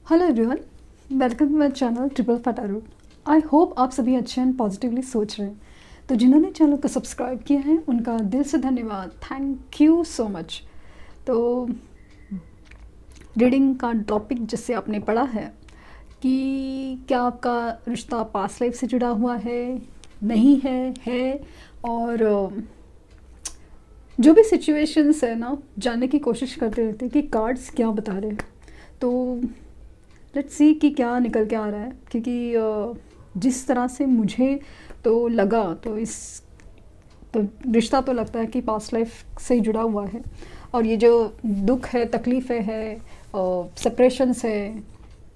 Hello everyone, welcome to my channel triple फटारू। I hope आप सभी अच्छे एंड पॉजिटिवली सोच रहे हैं। तो जिन्होंने चैनल को सब्सक्राइब किया है उनका दिल से धन्यवाद, थैंक यू सो मच। तो रीडिंग का टॉपिक जिससे आपने पढ़ा है कि क्या आपका रिश्ता पास्ट लाइफ से जुड़ा हुआ है, नहीं है और जो भी सिचुएशंस है ना, जानने की कोशिश करते रहते हैं कि कार्ड्स क्या बता रहे हैं। तो लेट्स सी कि क्या निकल के आ रहा है, क्योंकि जिस तरह से मुझे तो लगा तो तो रिश्ता तो लगता है कि पास्ट लाइफ से जुड़ा हुआ है। और ये जो दुख है, तकलीफ़ें है, सेपरेशंस है,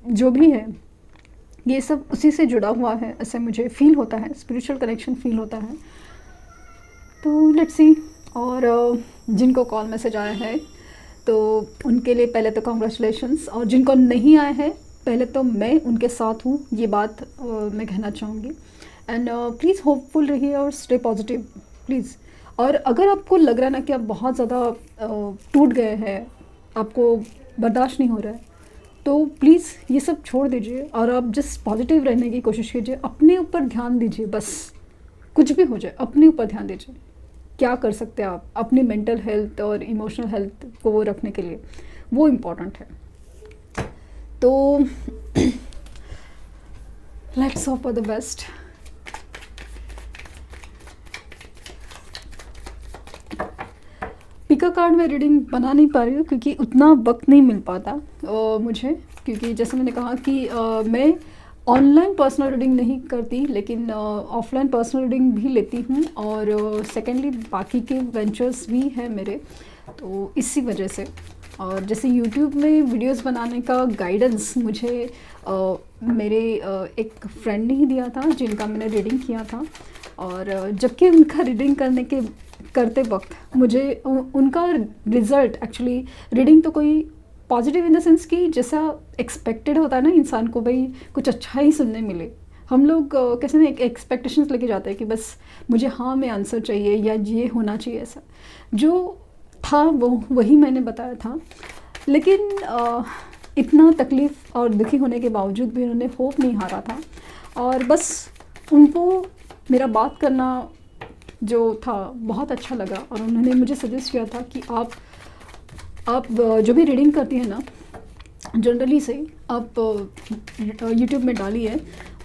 जो भी है, ये सब उसी से जुड़ा हुआ है, ऐसे मुझे फील होता है, स्पिरिचुअल कनेक्शन फील होता है। तो लेट्स सी। और जिनको कॉल मैसेज आया है तो उनके लिए पहले तो कॉन्ग्रेचुलेशंस, और जिनको नहीं आया है पहले तो मैं उनके साथ हूँ, ये बात मैं कहना चाहूँगी। एंड प्लीज़ होपफुल रहिए और स्टे पॉजिटिव प्लीज़। और अगर आपको लग रहा है ना कि आप बहुत ज़्यादा टूट गए हैं, आपको बर्दाश्त नहीं हो रहा है, तो प्लीज़ ये सब छोड़ दीजिए और आप जस्ट पॉजिटिव रहने की कोशिश कीजिए। अपने ऊपर ध्यान दीजिए, बस कुछ भी हो जाए अपने ऊपर ध्यान दीजिए। क्या कर सकते हैं आप अपनी मेंटल हेल्थ और इमोशनल हेल्थ को रखने के लिए, वो इम्पोर्टेंट है। तो let's hope for the best. Pika card में रीडिंग बना नहीं पा रही हूँ क्योंकि उतना वक्त नहीं मिल पाता मुझे, क्योंकि जैसे मैंने कहा कि मैं ऑनलाइन पर्सनल रीडिंग नहीं करती, लेकिन ऑफलाइन पर्सनल रीडिंग भी लेती हूँ। और सेकेंडली बाकी के वेंचर्स भी हैं मेरे, तो इसी वजह से। और जैसे यूट्यूब में वीडियोस बनाने का गाइडेंस मुझे मेरे एक फ्रेंड ने ही दिया था, जिनका मैंने रीडिंग किया था। और जबकि उनका रीडिंग करते वक्त मुझे उनका रिज़ल्ट, एक्चुअली रीडिंग तो कोई पॉजिटिव इन द सेंस कि जैसा एक्सपेक्टेड होता है ना इंसान को, भाई कुछ अच्छा ही सुनने मिले। हम लोग कैसे ना एक एक्सपेक्टेशंस लेके जाते हैं कि बस मुझे हाँ में आंसर चाहिए या ये होना चाहिए, ऐसा जो था वो वही मैंने बताया था। लेकिन इतना तकलीफ़ और दुखी होने के बावजूद भी उन्होंने होप नहीं हारा था। और बस उनको मेरा बात करना जो था बहुत अच्छा लगा, और उन्होंने मुझे सजेस्ट किया था कि आप जो भी रीडिंग करती हैं ना, जनरली से आप यूट्यूब में डालिए,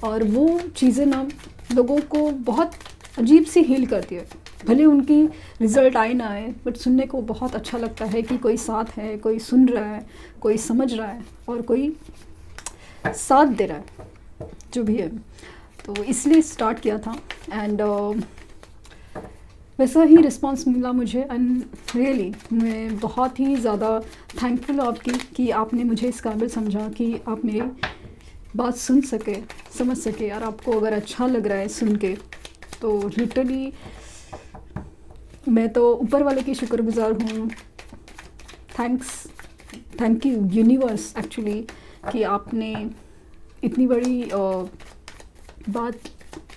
और वो चीज़ें ना लोगों को बहुत अजीब सी हील करती है। भले उनकी रिज़ल्ट आए ना आए, बट सुनने को बहुत अच्छा लगता है कि कोई साथ है, कोई सुन रहा है, कोई समझ रहा है और कोई साथ दे रहा है, जो भी है। तो इसलिए स्टार्ट किया था। एंड वैसा ही रिस्पांस मिला मुझे। एंड रियली मैं बहुत ही ज़्यादा थैंकफुल हूँ आपकी कि आपने मुझे इस काबिल समझा कि आप मेरी बात सुन सके, समझ सके। और आपको अगर अच्छा लग रहा है सुन के, तो लिटरली मैं तो ऊपर वाले की शुक्रगुजार हूँ। थैंक यू यूनिवर्स एक्चुअली, कि आपने इतनी बड़ी बात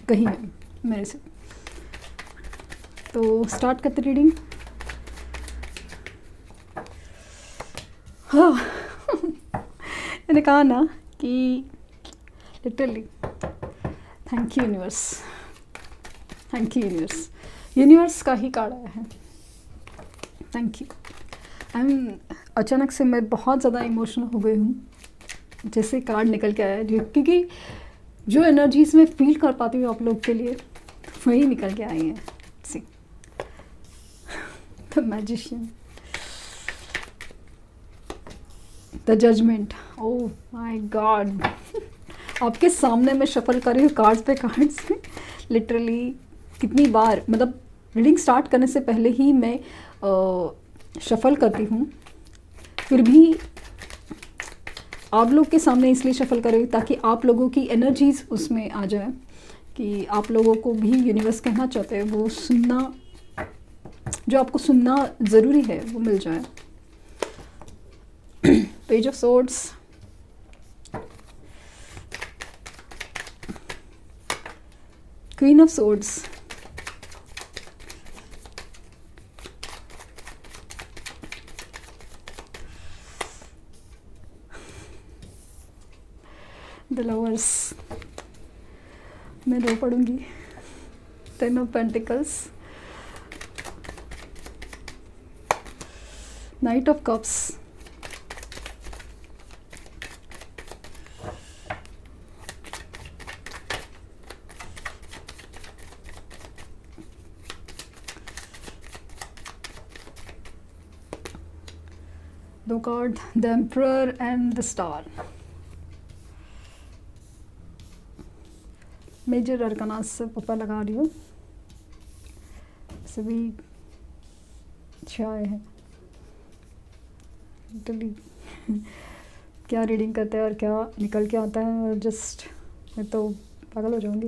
कही है मेरे से। तो स्टार्ट करते रीडिंग। हाँ मैंने कहा ना कि literally thank you universe, thank you universe. Universe का ही कार्ड आया है, थैंक यू। अचानक से मैं बहुत ज़्यादा इमोशनल हो गई हूँ जैसे कार्ड निकल के आया, क्योंकि जो एनर्जीज मैं फील कर पाती हूँ आप लोग के लिए, वही निकल के आई हैं। See the magician, the judgment. Oh my God, आपके सामने मैं शफल कर रही हूँ कार्ड्स पे कार्ड्स। लिटरली कितनी बार, मतलब रीडिंग स्टार्ट करने से पहले ही मैं शफल करती हूँ, फिर भी आप लोग के सामने इसलिए शफल कर रही हूँ ताकि आप लोगों की एनर्जीज उसमें आ जाए, कि आप लोगों को भी यूनिवर्स कहना चाहते हैं वो सुनना, जो आपको सुनना ज़रूरी है वो मिल जाए। Page of swords, queen of swords, the lovers, मैं रो पढ़ूंगी। 10 of pentacles, knight of cups, दो card, the emperor and the star. Major arcana से पप्पा लगा रही हूँ, सभी अच्छे आए हैं। लिटरली क्या रीडिंग करते हैं और क्या निकल के आता है, और जस्ट मैं तो पागल हो जाऊँगी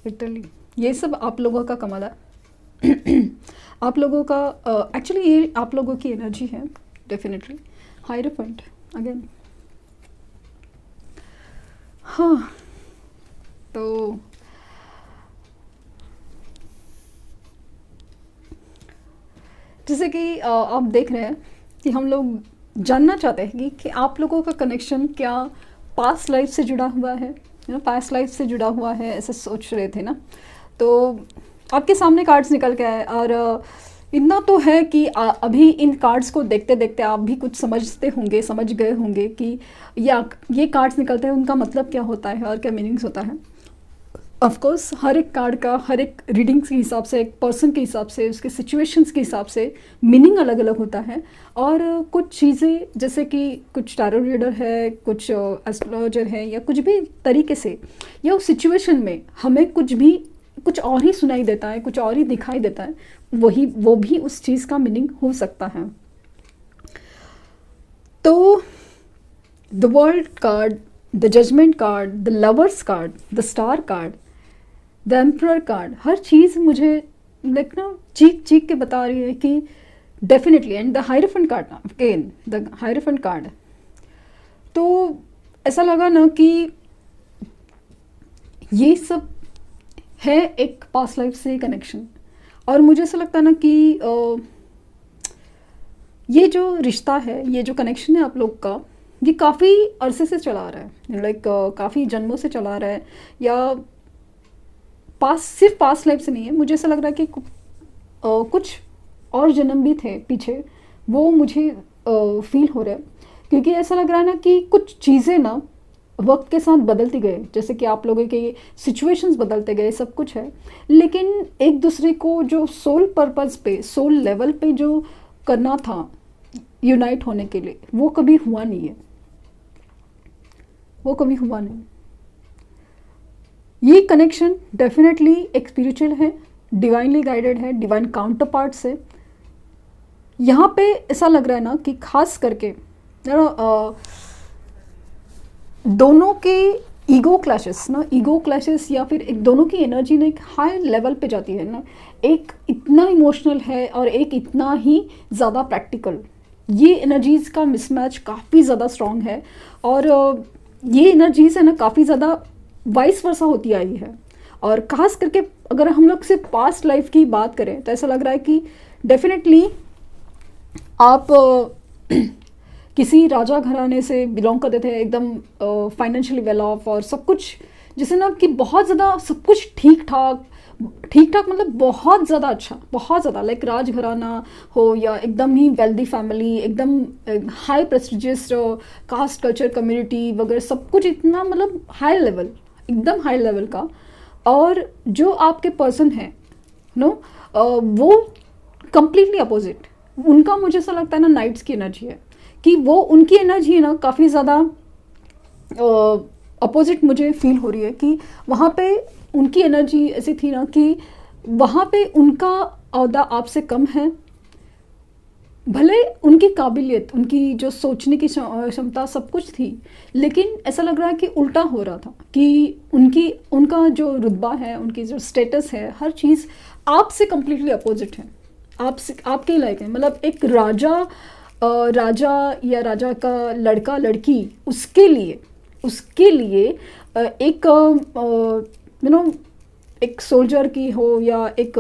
लिटरली। ये सब आप लोगों का कमाल है। आप लोगों का एक्चुअली ये आप लोगों की एनर्जी है डेफिनेटली। हायरफेंट अगेन, हाँ तो जैसे कि आप देख रहे हैं कि हम लोग जानना चाहते हैं कि आप लोगों का कनेक्शन क्या पास्ट लाइफ से जुड़ा हुआ है, पास्ट लाइफ से जुड़ा हुआ है, ऐसे सोच रहे थे ना। तो आपके सामने कार्ड्स निकल के आए, और इतना तो है कि अभी इन कार्ड्स को देखते देखते आप भी कुछ समझते होंगे, समझ गए होंगे कि या ये कार्ड्स निकलते हैं उनका मतलब क्या होता है और क्या मीनिंग्स होता है। ऑफ कोर्स हर एक कार्ड का हर एक रीडिंग्स के हिसाब से, एक पर्सन के हिसाब से, उसके सिचुएशंस के हिसाब से मीनिंग अलग अलग होता है। और कुछ चीज़ें जैसे कि कुछ टैरो रीडर है, कुछ एस्ट्रोलॉजर है, या कुछ भी तरीके से या उस सिचुएशन में हमें कुछ और ही सुनाई देता है, कुछ और ही दिखाई देता है, वो भी उस चीज़ का मीनिंग हो सकता है। तो the world card, the judgment card, the lovers card, the star card, the emperor card, हर चीज़ मुझे लाइक ना चीख चीख के बता रही है कि definitely. And the hierophant card, again the hierophant card, तो ऐसा लगा ना कि ये सब है एक पास्ट लाइफ से कनेक्शन। और मुझे ऐसा लगता है ना कि ये जो रिश्ता है, ये जो कनेक्शन है आप लोग का, ये काफ़ी अरसे से चला रहा है, लाइक काफ़ी जन्मों से चला रहा है, या सिर्फ पास्ट लाइफ से नहीं है। मुझे ऐसा लग रहा है कि कुछ और जन्म भी थे पीछे, वो मुझे फील हो रहा है। क्योंकि ऐसा लग रहा है ना कि कुछ चीज़ें ना वक्त के साथ बदलती गए, जैसे कि आप लोगों के सिचुएशंस बदलते गए, सब कुछ है, लेकिन एक दूसरे को जो सोल पर्पस पे, सोल लेवल पे जो करना था यूनाइट होने के लिए, वो कभी हुआ नहीं है, वो कभी हुआ नहीं। ये कनेक्शन डेफिनेटली एक स्पिरिचुअल है, डिवाइनली गाइडेड है, डिवाइन काउंटर पार्ट से। यहाँ पे ऐसा लग रहा है ना कि खास करके दोनों के ईगो क्लैशेस या फिर एक दोनों की एनर्जी ना एक हाई लेवल पे जाती है ना, एक इतना इमोशनल है और एक इतना ही ज़्यादा प्रैक्टिकल। ये एनर्जीज़ का मिसमैच काफ़ी ज़्यादा स्ट्रॉन्ग है, और ये एनर्जीज़ है ना काफ़ी ज़्यादा वाइस वर्सा होती आई है। और खास करके अगर हम लोग सिर्फ पास्ट लाइफ की बात करें तो ऐसा लग रहा है कि डेफिनेटली आप किसी राजा घराने से बिलोंग करते थे, एकदम फाइनेंशियली वेल ऑफ, और सब कुछ जैसे ना कि बहुत ज़्यादा सब कुछ ठीक ठाक मतलब बहुत ज़्यादा अच्छा, बहुत ज़्यादा लाइक राजघराना हो या एकदम ही वेल्दी फैमिली, एकदम high prestigious caste culture community वगैरह, सब कुछ इतना मतलब हाई लेवल, एकदम हाई लेवल का। और जो आपके पर्सन है वो कंप्लीटली अपोजिट, उनका मुझे ऐसा लगता है ना नाइट्स की एनर्जी है, कि वो उनकी एनर्जी है ना काफ़ी ज़्यादा अपोजिट मुझे फील हो रही है। कि वहाँ पे उनकी एनर्जी ऐसी थी ना कि वहाँ पे उनका औहदा आपसे कम है, भले उनकी काबिलियत, उनकी जो सोचने की क्षमता सब कुछ थी, लेकिन ऐसा लग रहा है कि उल्टा हो रहा था, कि उनका जो रुतबा है, उनकी जो स्टेटस है, हर चीज़ आपसे कम्प्लीटली अपोजिट है, आपके लायक है। मतलब एक राजा या राजा का लड़का लड़की, उसके लिए एक एक सोल्जर की हो या एक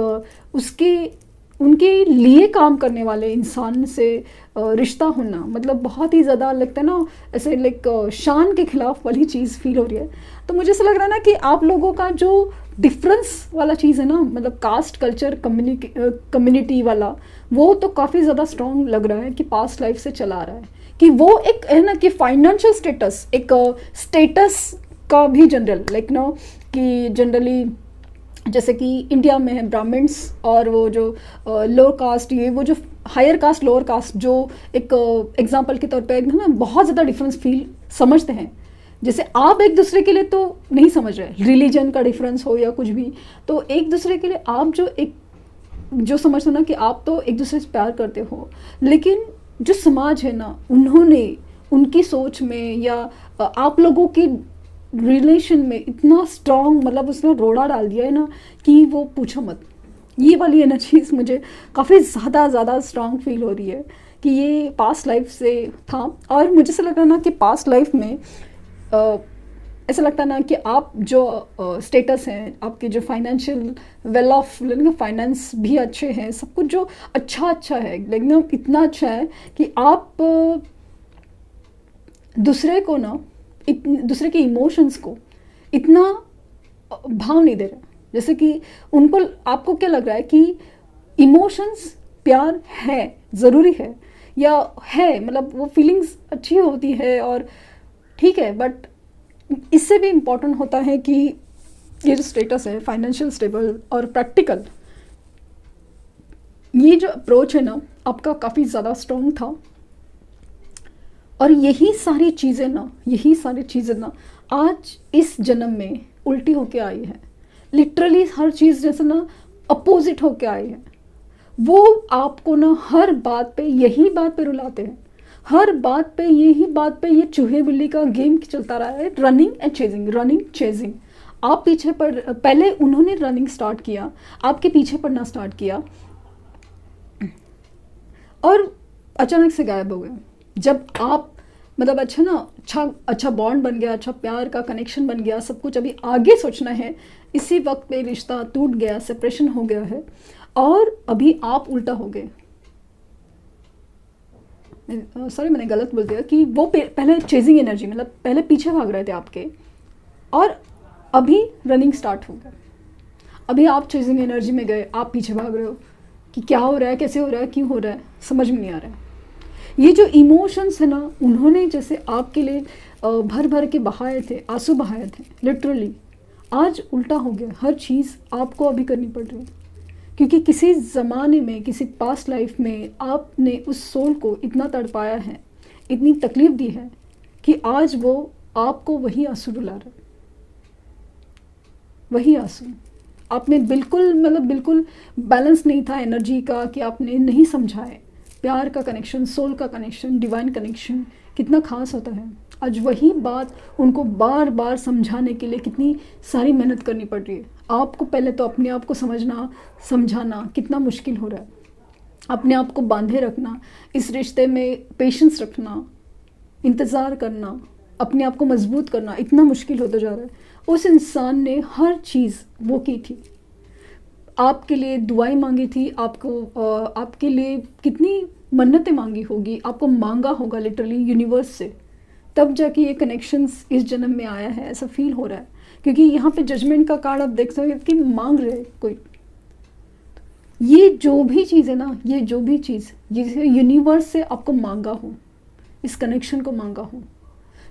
उनके लिए काम करने वाले इंसान से रिश्ता होना, मतलब बहुत ही ज़्यादा लगता है ना, ऐसे लाइक शान के खिलाफ वाली चीज़ फील हो रही है। तो मुझे ऐसा लग रहा है ना कि आप लोगों का जो डिफरेंस वाला चीज़ है ना, मतलब कास्ट कल्चर कम्युनिटी वाला, वो तो काफ़ी ज़्यादा स्ट्रॉन्ग लग रहा है कि पास्ट लाइफ से चला आ रहा है। कि वो एक है ना कि फाइनेंशियल स्टेटस, एक स्टेटस का भी जनरल लाइक नो कि जनरली जैसे कि इंडिया में है ब्राह्मण्स और वो जो लोअर कास्ट, ये वो जो हायर कास्ट लोअर कास्ट, जो एक एग्जांपल के तौर पे है ना, बहुत ज़्यादा डिफरेंस फील समझते हैं। जैसे आप एक दूसरे के लिए तो नहीं समझ रहे, रिलीजन का डिफरेंस हो या कुछ भी, तो एक दूसरे के लिए आप जो समझते हो ना कि आप तो एक दूसरे से प्यार करते हो, लेकिन जो समाज है ना, उन्होंने उनकी सोच में या आप लोगों की रिलेशन में इतना स्ट्रॉन्ग, मतलब उसने रोड़ा डाल दिया है ना कि वो पूछो मत। ये वाली है ना चीज़ मुझे काफ़ी ज़्यादा स्ट्रॉन्ग फील हो रही है कि ये पास्ट लाइफ से था। और मुझे ऐसा लग रहा है ना कि पास्ट लाइफ में ऐसा लगता है ना कि आप जो स्टेटस हैं, आपके जो फाइनेंशियल वेल ऑफ, फाइनेंस भी अच्छे हैं, सब कुछ जो अच्छा है, लेकिन इतना अच्छा है कि आप दूसरे को ना, दूसरे के इमोशंस को इतना भाव नहीं दे रहे। जैसे कि उनको, आपको क्या लग रहा है कि इमोशंस, प्यार है, ज़रूरी है या है, मतलब वो फीलिंग्स अच्छी होती है और ठीक है, बट इससे भी इम्पॉर्टेंट होता है कि ये जो स्टेटस है फाइनेंशियल स्टेबल और प्रैक्टिकल, ये जो अप्रोच है ना आपका काफ़ी ज़्यादा स्ट्रॉन्ग था। और यही सारी चीज़ें ना आज इस जन्म में उल्टी होके आई है। लिटरली हर चीज़ जैसे ना अपोजिट होके आई है। वो आपको ना हर बात पे यही बात पे रुलाते हैं, हर बात पे यही बात पे, ये चूहे बिल्ली का गेम चलता रहा है, रनिंग एंड चेजिंग। आप पीछे पड़, पहले उन्होंने रनिंग स्टार्ट किया, आपके पीछे पड़ना स्टार्ट किया और अचानक से गायब हो गए। जब आप मतलब अच्छा बॉन्ड बन गया, अच्छा प्यार का कनेक्शन बन गया, सब कुछ अभी आगे सोचना है, इसी वक्त पे रिश्ता टूट गया, सेपरेशन हो गया है और अभी आप उल्टा हो गए। सॉरी, मैंने गलत बोल दिया कि वो पहले चेजिंग एनर्जी, मतलब पहले पीछे भाग रहे थे आपके और अभी रनिंग स्टार्ट हो गया। अभी आप चेजिंग एनर्जी में गए, आप पीछे भाग रहे हो कि क्या हो रहा है, कैसे हो रहा है, क्यों हो रहा है, समझ में नहीं आ रहा है। ये जो इमोशंस है ना, उन्होंने जैसे आपके लिए भर भर के बहाए थे, आंसू बहाए थे, लिटरली आज उल्टा हो गया। हर चीज़ आपको अभी करनी पड़ रही है क्योंकि किसी ज़माने में, किसी पास्ट लाइफ में आपने उस सोल को इतना तड़पाया है, इतनी तकलीफ़ दी है कि आज वो आपको वही आंसू रुला रहा है। वही आंसू आपने बिल्कुल बैलेंस नहीं था एनर्जी का, कि आपने नहीं समझा है प्यार का कनेक्शन, सोल का कनेक्शन, डिवाइन कनेक्शन कितना खास होता है। आज वही बात उनको बार बार समझाने के लिए कितनी सारी मेहनत करनी पड़ रही है। आपको पहले तो अपने आप को समझाना कितना मुश्किल हो रहा है, अपने आप को बांधे रखना, इस रिश्ते में पेशेंस रखना, इंतज़ार करना, अपने आप को मजबूत करना इतना मुश्किल होता जा रहा है। उस इंसान ने हर चीज़ वो की थी, आपके लिए दुआएं मांगी थी, आपके लिए कितनी मन्नतें मांगी होगी, आपको मांगा होगा लिटरली यूनिवर्स से, तब जाके ये कनेक्शंस इस जन्म में आया है, ऐसा फील हो रहा है। क्योंकि यहाँ पे जजमेंट का कार्ड आप देख सकते हैं कि मांग रहे कोई, ये जो भी चीज़ है ना, ये जो भी चीज़ जिसे यूनिवर्स से आपको मांगा हो, इस कनेक्शन को मांगा हो,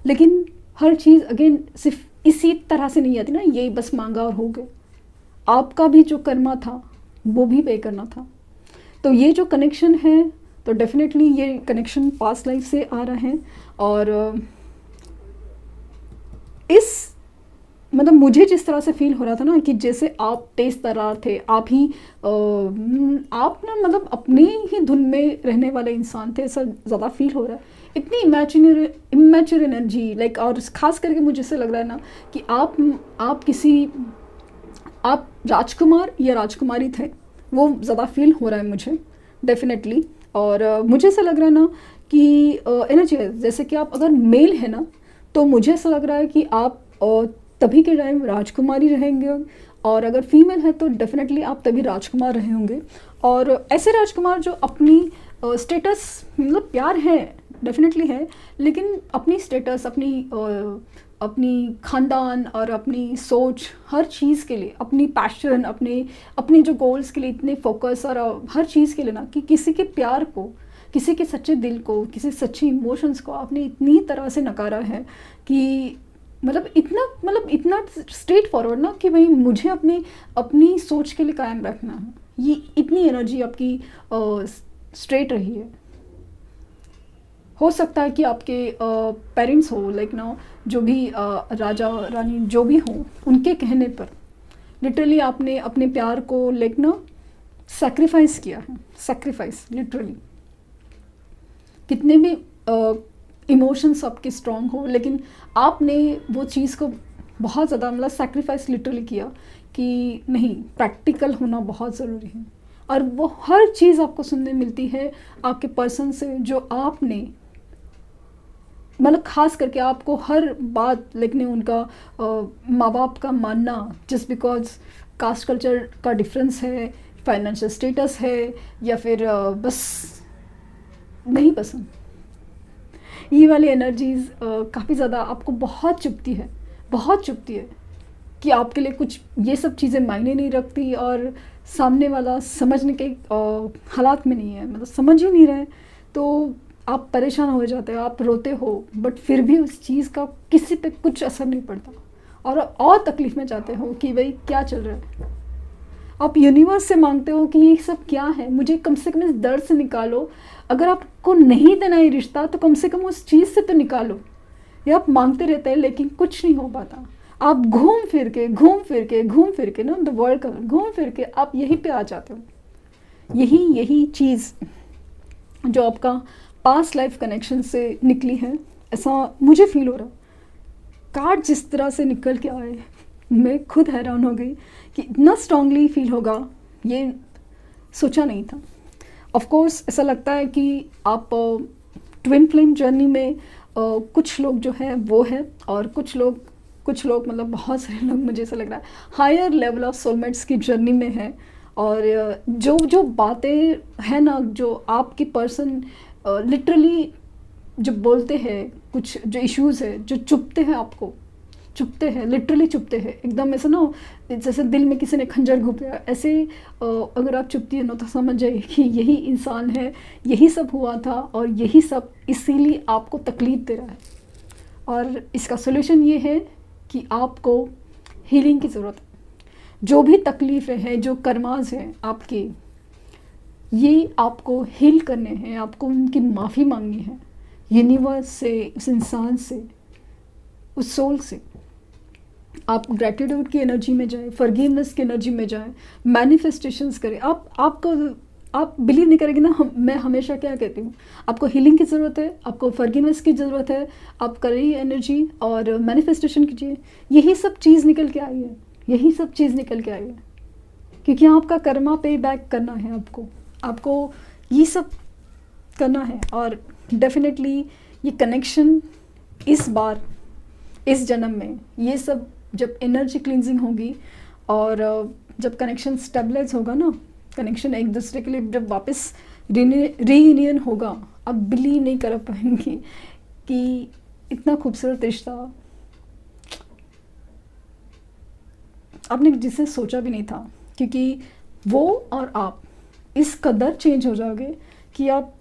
लेकिन हर चीज़ अगेन सिर्फ इसी तरह से नहीं आती ना, यही बस मांगा और हो गए। आपका भी जो कर्मा था वो भी पे करना था। तो ये जो कनेक्शन है, तो डेफिनेटली ये कनेक्शन पास्ट लाइफ से आ रहा है। और इस मतलब मुझे जिस तरह से फील हो रहा था ना कि जैसे आप तेज तर्रार थे, आप ना मतलब अपने ही धुन में रहने वाले इंसान थे, ऐसा ज़्यादा फील हो रहा है। इतनी इमेच्योर एनर्जी लाइक, और ख़ास करके मुझे ऐसा लग रहा है ना कि आप राजकुमार या राजकुमारी थे, वो ज़्यादा फील हो रहा है मुझे डेफिनेटली। और मुझे ऐसा लग रहा है ना कि एनर्जी जैसे कि आप अगर मेल है ना, तो मुझे ऐसा लग रहा है कि आप तभी के टाइम राजकुमारी रहेंगे, और अगर फीमेल है तो डेफिनेटली आप तभी राजकुमार रहे होंगे। और ऐसे राजकुमार जो अपनी स्टेटस मतलब प्यार है, डेफिनेटली है, लेकिन अपनी स्टेटस, अपनी ख़ानदान और अपनी सोच, हर चीज़ के लिए अपनी पैशन, अपने अपने जो गोल्स के लिए इतने फोकस और हर चीज़ के लिए ना, कि किसी के प्यार को, किसी के सच्चे दिल को, किसी सच्चे इमोशंस को आपने इतनी तरह से नकारा है कि मतलब इतना स्ट्रेट फॉरवर्ड ना, कि भाई मुझे अपनी सोच के लिए कायम रखना है, ये इतनी एनर्जी आपकी स्ट्रेट रही है। हो सकता है कि आपके पेरेंट्स हो, लाइक ना, जो भी राजा रानी जो भी हो, उनके कहने पर लिटरली आपने अपने प्यार को लाइक ना सेक्रीफाइस किया है, सेक्रीफाइस लिटरली। कितने भी इमोशंस आपके स्ट्रॉन्ग हो, लेकिन आपने वो चीज़ को बहुत ज़्यादा मतलब सेक्रीफाइस लिटरली किया कि नहीं, प्रैक्टिकल होना बहुत ज़रूरी है। और वो हर चीज़ आपको सुनने मिलती है आपके पर्सन से, जो आपने मतलब ख़ास करके आपको हर बात लिखने, उनका माँ बाप का मानना जस्ट बिकॉज कास्ट कल्चर का डिफरेंस है, फाइनेंशियल स्टेटस है, या फिर बस नहीं पसंद, ये वाली एनर्जीज़ काफ़ी ज़्यादा आपको बहुत चुभती है, बहुत चुभती है, कि आपके लिए कुछ ये सब चीज़ें मायने नहीं रखती और सामने वाला समझने के हालात में नहीं है, मतलब समझ ही नहीं रहे, तो आप परेशान हो जाते हो, आप रोते हो, बट फिर भी उस चीज़ का किसी पे कुछ असर नहीं पड़ता और तकलीफ़ में जाते हो कि भाई क्या चल रहा है। आप यूनिवर्स से मांगते हो कि ये सब क्या है, मुझे कम से कम इस दर्द से निकालो। अगर आपको नहीं देना ये रिश्ता, तो कम से कम उस चीज़ से तो निकालो। ये आप मांगते रहते हैं, लेकिन कुछ नहीं हो पाता। आप घूम फिर के ना, द वर्ल्ड का घूम फिर के आप यहीं पे आ जाते हो। यही चीज़ जो आपका पास्ट लाइफ कनेक्शन से निकली है, ऐसा मुझे फील हो रहा। कार्ड जिस तरह से निकल के आए, मैं खुद हैरान हो गई कि इतना स्ट्रांगली फील होगा, ये सोचा नहीं था। ऑफ कोर्स ऐसा लगता है कि आप ट्विन फ्लेम जर्नी में कुछ लोग जो है वो है, और कुछ लोग मतलब बहुत सारे लोग, मुझे ऐसा लग रहा है हायर लेवल ऑफ सोलमेट्स की जर्नी में है। और जो बातें हैं ना, जो आपकी पर्सन लिटरली जो बोलते हैं, कुछ जो इश्यूज़ है जो चुभते हैं, आपको चुभते हैं, लिटरली चुभते हैं, एकदम ऐसे ना जैसे दिल में किसी ने खंजर घुपाया ऐसे। अगर आप चुभती है ना, तो समझ जाइए कि यही इंसान है, यही सब हुआ था, और यही सब इसीलिए आपको तकलीफ़ दे रहा है। और इसका सोल्यूशन ये है कि आपको हीलिंग की ज़रूरत है। जो भी तकलीफ़ें हैं, जो कर्मास हैं आपके, ये आपको हील करने हैं, आपको उनकी माफ़ी मांगनी है यूनिवर्स से, उस इंसान से, उस सोल से। आप ग्रैटिट्यूड की एनर्जी में जाएं, फॉरगिवनेस की एनर्जी में जाएं, मैनिफेस्टेशंस करें। आप बिलीव नहीं करेंगे ना, मैं हमेशा क्या कहती हूँ, आपको हीलिंग की ज़रूरत है, आपको फॉरगिवनेस की ज़रूरत है, आप करिए एनर्जी और मैनिफेस्टेशन कीजिए। यही सब चीज़ निकल के आई है, यही सब चीज़ निकल के आई है, क्योंकि आपका कर्मा पे बैक करना है। आपको ये सब करना है। और डेफिनेटली ये कनेक्शन इस बार, इस जन्म में, ये सब जब एनर्जी क्लिनजिंग होगी और जब कनेक्शन स्टेबलाइज होगा ना, कनेक्शन एक दूसरे के लिए जब वापस रीयूनियन होगा, आप बिलीव नहीं कर पाएंगे कि इतना खूबसूरत रिश्ता आपने जिसे सोचा भी नहीं था। क्योंकि वो और आप इस कदर चेंज हो जाओगे कि आप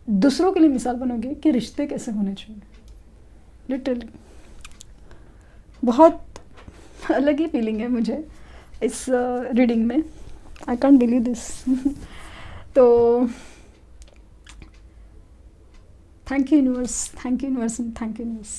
दूसरों के लिए मिसाल बनोगे कि रिश्ते कैसे होने चाहिए। लिटरली बहुत अलग ही फीलिंग है मुझे इस रीडिंग में। I can't believe this. तो thank you universe, thank you universe, thank you universe.